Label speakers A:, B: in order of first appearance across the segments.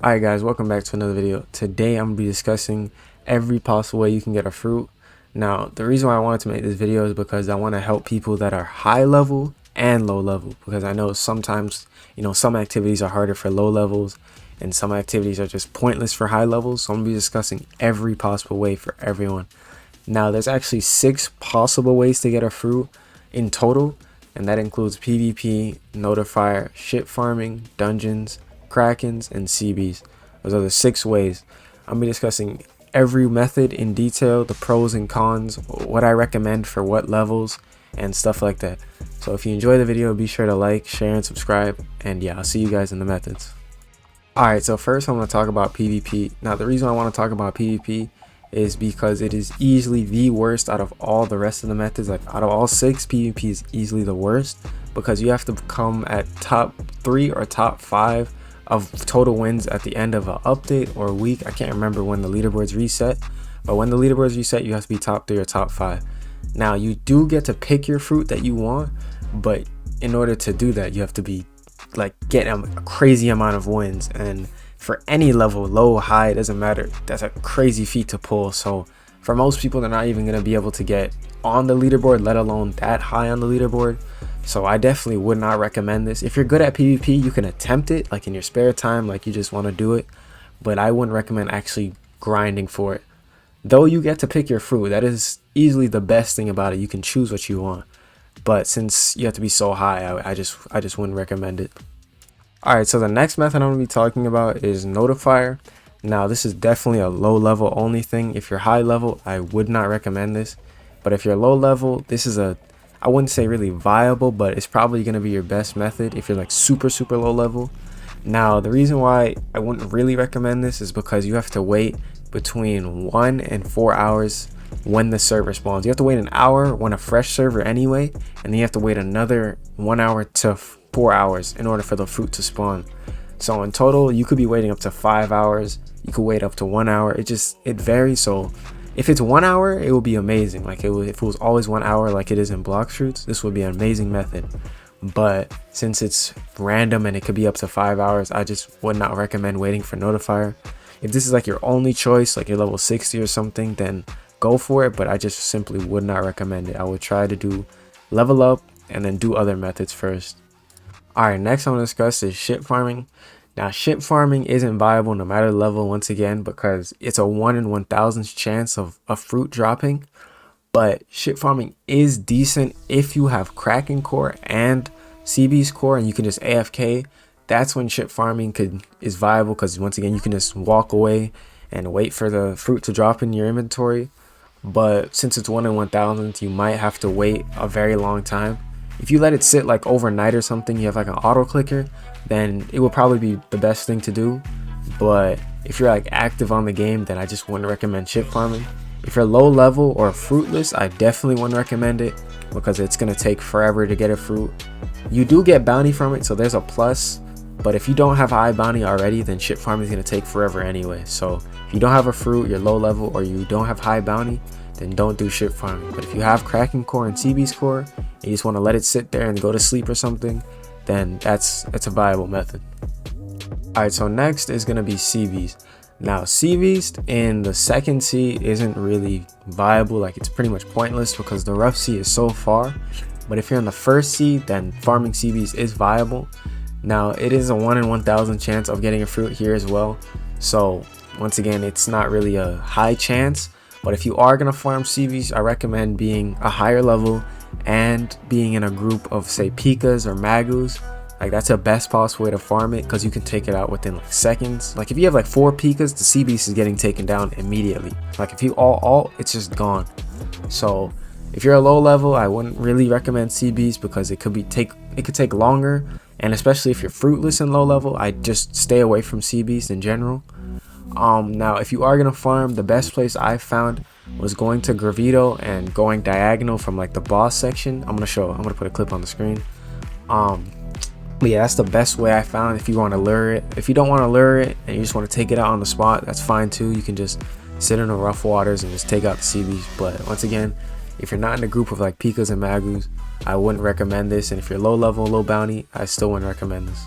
A: Alright guys, welcome back to another video. Today I'm going to be discussing every possible way you can get a fruit. Now, the reason why I wanted to make this video is because I want to help people that are high level and low level, because I know sometimes, some activities are harder for low levels and some activities are just pointless for high levels. So I'm going to be discussing every possible way for everyone. Now, there's actually 6 possible ways to get a fruit in total, and that includes PvP, notifier, ship farming, dungeons, Krakens, and Seabees. Those are the 6 ways. I'm going to be discussing every method in detail, the pros and cons, what I recommend for what levels, and stuff like that. So if you enjoy the video, be sure to like, share, and subscribe. And yeah, I'll see you guys in the methods. Alright, so first I'm going to talk about PvP. Now, the reason I want to talk about PvP is because it is easily the worst out of all the rest of the methods. Like, out of all 6, PvP is easily the worst because you have to come at top 3 or top 5 of total wins at the end of an update or week. I can't remember when the leaderboards reset, but when the leaderboards reset, you have to be top 3 or top 5. Now, you do get to pick your fruit that you want, but in order to do that, you have to be like getting a crazy amount of wins, and for any level, low, high, it doesn't matter. That's a crazy feat to pull. So for most people, they're not even going to be able to get on the leaderboard, let alone that high on the leaderboard. So I definitely would not recommend this. If you're good at PvP, you can attempt it like in your spare time, like you just want to do it, but I wouldn't recommend actually grinding for it. Though you get to pick your fruit, that is easily the best thing about it. You can choose what you want, but since you have to be so high, I just wouldn't recommend it. Alright, so the next method I'm going to be talking about is notifier. Now, this is definitely a low level only thing. If you're high level, I would not recommend this, but if you're low level, this is I wouldn't say really viable, but it's probably going to be your best method if you're like super low level. Now, the reason why I wouldn't really recommend this is because you have to wait between 1 and 4 hours when the server spawns. You have to wait an hour when a fresh server anyway, and then you have to wait another 1 hour to 4 hours in order for the fruit to spawn. So in total, you could be waiting up to 5 hours. You could wait up to 1 hour. It varies. So if it's 1 hour, it will be amazing. Like if it was always 1 hour like it is in block fruits, this would be an amazing method. But since it's random and it could be up to 5 hours, I just would not recommend waiting for notifier. If this is like your only choice, like you're level 60 or something, then go for it, but I just simply would not recommend it. I would try to do level up and then do other methods first. Alright, next I'm going to discuss is ship farming. Now, ship farming isn't viable no matter the level, once again, because it's a 1 in 1,000 chance of a fruit dropping. But ship farming is decent if you have Kraken core and Seabee's core and you can just AFK. That's when ship farming is viable, because once again, you can just walk away and wait for the fruit to drop in your inventory. But since it's 1 in 1,000, you might have to wait a very long time. If you let it sit like overnight or something, you have like an auto clicker, then it will probably be the best thing to do. But if you're like active on the game, then I just wouldn't recommend ship farming. If you're low level or fruitless, I definitely wouldn't recommend it because it's going to take forever to get a fruit. You do get bounty from it, so there's a plus. But if you don't have high bounty already, then ship farming is going to take forever anyway. So if you don't have a fruit, you're low level, or you don't have high bounty, then don't do ship farming. But if you have Kraken core and Seabee's core, and you just want to let it sit there and go to sleep or something, then that's a viable method. Alright, so next is going to be Seabees. Now, Seabees in the second sea isn't really viable. Like, it's pretty much pointless because the rough sea is so far. But if you're in the first sea, then farming Seabees is viable. Now, it is a 1 in 1,000 chance of getting a fruit here as well. So once again, it's not really a high chance. But if you are going to farm Seabees, I recommend being a higher level and being in a group of, say, Pikas or Magus. Like, that's the best possible way to farm it, because you can take it out within like seconds. Like, if you have like 4 Pikas, the Seabees is getting taken down immediately. Like, if you all, it's just gone. So if you're a low level, I wouldn't really recommend Seabees because it could take longer. And especially if you're fruitless and low level, I just stay away from Seabees in general. Now, if you are gonna farm, the best place I found was going to Gravito and going diagonal from like the boss section. I'm gonna put a clip on the screen. But yeah, that's the best way I found if you want to lure it. If you don't want to lure it and you just want to take it out on the spot, that's fine too. You can just sit in the rough waters and just take out the Seabees. But once again, if you're not in a group of like Pikas and Magus, I wouldn't recommend this. And if you're low level, low bounty, I still wouldn't recommend this.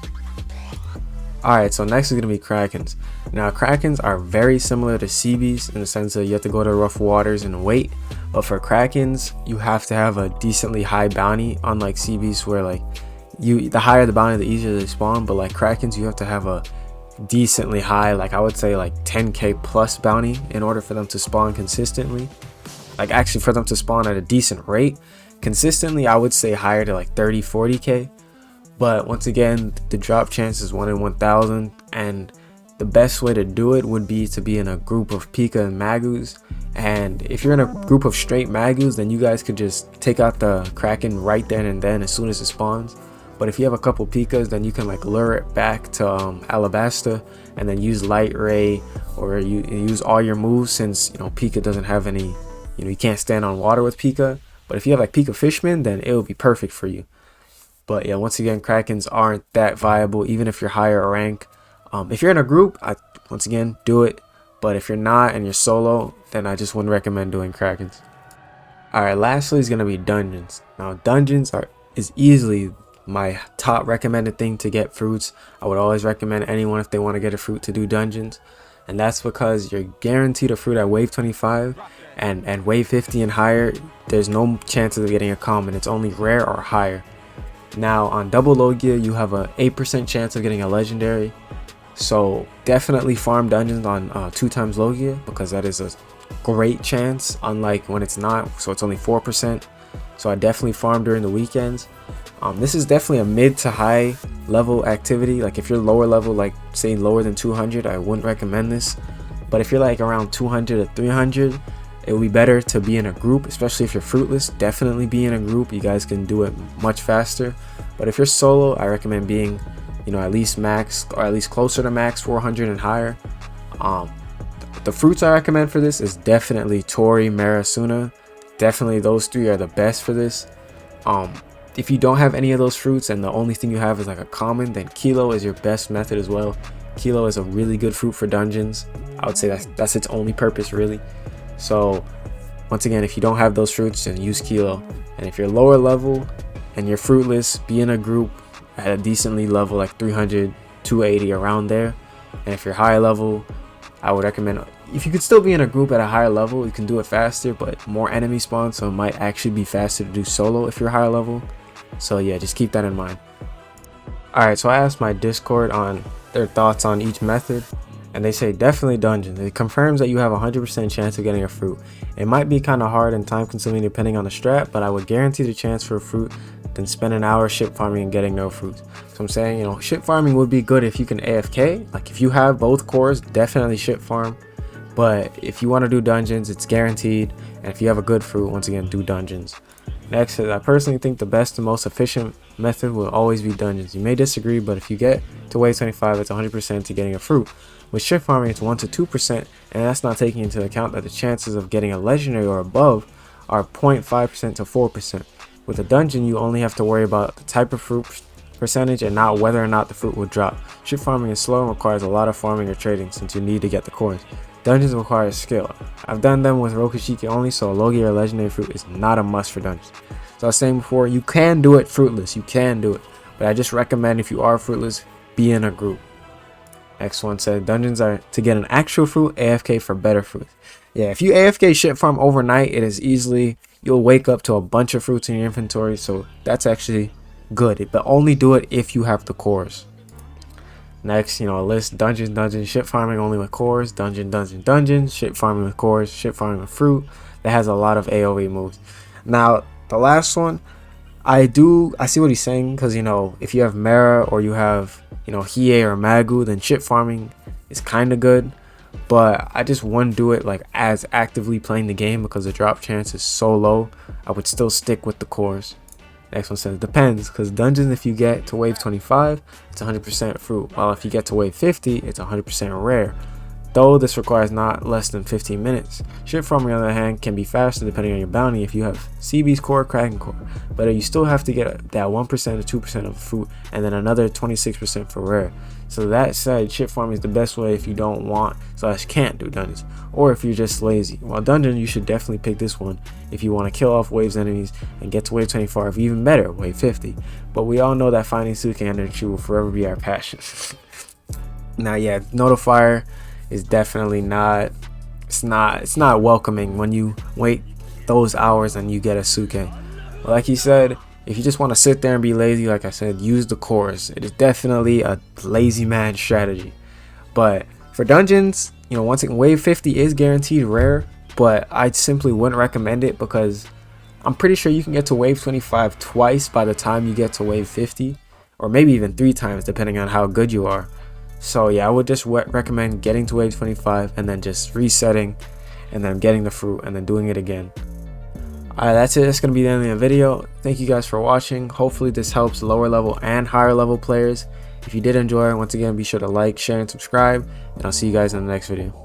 A: Alright, so next is going to be Krakens. Now, Krakens are very similar to Seabees in the sense that you have to go to rough waters and wait. But for Krakens, you have to have a decently high bounty, unlike Seabees where like the higher the bounty, the easier they spawn. But like Krakens, you have to have a decently high, like I would say like 10k plus bounty in order for them to spawn consistently. Like actually for them to spawn at a decent rate. Consistently, I would say higher to like 30-40k. But once again, the drop chance is 1 in 1,000, and the best way to do it would be to be in a group of Pika and Magus. And if you're in a group of straight Magus, then you guys could just take out the Kraken right then and then as soon as it spawns. But if you have a couple Pikas, then you can like lure it back to Alabasta and then use Light Ray, or you use all your moves, since Pika doesn't have any, you can't stand on water with Pika. But if you have like Pika Fishman, then it will be perfect for you. But yeah, once again, Krakens aren't that viable even if you're higher rank. If you're in a group, once again, do it. But if you're not and you're solo, then I just wouldn't recommend doing Krakens. Alright, lastly is going to be dungeons. Now, dungeons is easily my top recommended thing to get fruits. I would always recommend anyone, if they want to get a fruit, to do dungeons. And that's because you're guaranteed a fruit at wave 25, and wave 50 and higher, there's no chances of getting a common. It's only rare or higher. Now on double Logia, you have a 8% chance of getting a legendary, so definitely farm dungeons on 2 times Logia, because that is a great chance, unlike when it's not, so it's only 4%. So I definitely farm during the weekends. This is definitely a mid to high level activity. Like if you're lower level, like say lower than 200, I wouldn't recommend this. But if you're like around 200 to 300, it will be better to be in a group, especially if you're fruitless. Definitely be in a group. You guys can do it much faster. But if you're solo, I recommend being, at least max, or at least closer to max 400 and higher. The fruits I recommend for this is definitely Tori, Mara, Suna. Definitely those 3 are the best for this. If you don't have any of those fruits and the only thing you have is like a common, then Kilo is your best method as well. Kilo is a really good fruit for dungeons. I would say that's its only purpose, really. So once again, if you don't have those fruits, then use Kilo. And if you're lower level and you're fruitless, be in a group at a decently level, like 300, 280, around there. And if you're higher level, I would recommend, if you could still be in a group at a higher level, you can do it faster, but more enemy spawn, so it might actually be faster to do solo if you're higher level. So yeah, just keep that in mind. Alright, so I asked my Discord on their thoughts on each method, and they say definitely dungeons. It confirms that you have a 100% chance of getting a fruit. It might be kind of hard and time consuming depending on the strat, but I would guarantee the chance for a fruit than spend an hour ship farming and getting no fruits. So I'm saying, ship farming would be good if you can AFK. Like if you have both cores, definitely ship farm. But if you want to do dungeons, it's guaranteed. And if you have a good fruit, once again, do dungeons. Next is, I personally think the best and most efficient method will always be dungeons. You may disagree, but if you get to wave 25, it's 100% to getting a fruit. With ship farming, it's 1 to 2%, and that's not taking into account that the chances of getting a legendary or above are 0.5% to 4%. With a dungeon, you only have to worry about the type of fruit percentage and not whether or not the fruit will drop. Ship farming is slow and requires a lot of farming or trading, since you need to get the cores. Dungeons require skill. I've done them with Rokushiki only, so a Logia or legendary fruit is not a must for dungeons. So I was saying before, you can do it fruitless, you can do it, but I just recommend if you are fruitless, be in a group. Next one said dungeons are to get an actual fruit, AFK for better fruit. Yeah, if you AFK ship farm overnight, it is easily, you'll wake up to a bunch of fruits in your inventory, so that's actually good, but only do it if you have the cores. Next, a list dungeons, ship farming only with cores, dungeons, ship farming with cores, ship farming with fruit. That has a lot of AoE moves. Now, the last one, I see what he's saying, because if you have Mara or you have Hiei or Magu, then ship farming is kind of good, but I just wouldn't do it like as actively playing the game because the drop chance is so low. I would still stick with the cores. Next one says depends, because dungeons, if you get to wave 25, it's 100% fruit, while if you get to wave 50, it's 100% rare, though this requires not less than 15 minutes. Ship farming, on the other hand, can be faster depending on your bounty if you have Seabee's core, Kraken core, but you still have to get that 1% to 2% of fruit and then another 26% for rare. So that said, ship farming is the best way if you don't want / can't do dungeons, or if you're just lazy. While dungeon, you should definitely pick this one if you want to kill off waves enemies and get to wave 25, even better, wave 50. But we all know that finding Suki energy will forever be our passion. Now, yeah, notifier is definitely not. It's not welcoming when you wait those hours and you get a suke. But like he said, if you just want to sit there and be lazy, like I said, use the cores. It is definitely a lazy man strategy. But for dungeons, you know, once again, wave 50 is guaranteed rare, but I simply wouldn't recommend it because I'm pretty sure you can get to wave 25 twice by the time you get to wave 50, or maybe even 3 times depending on how good you are. So yeah, I would just recommend getting to wave 25 and then just resetting and then getting the fruit and then doing it again. Alright, that's it. That's going to be the end of the video. Thank you guys for watching. Hopefully this helps lower level and higher level players. If you did enjoy, once again, be sure to like, share, and subscribe. And I'll see you guys in the next video.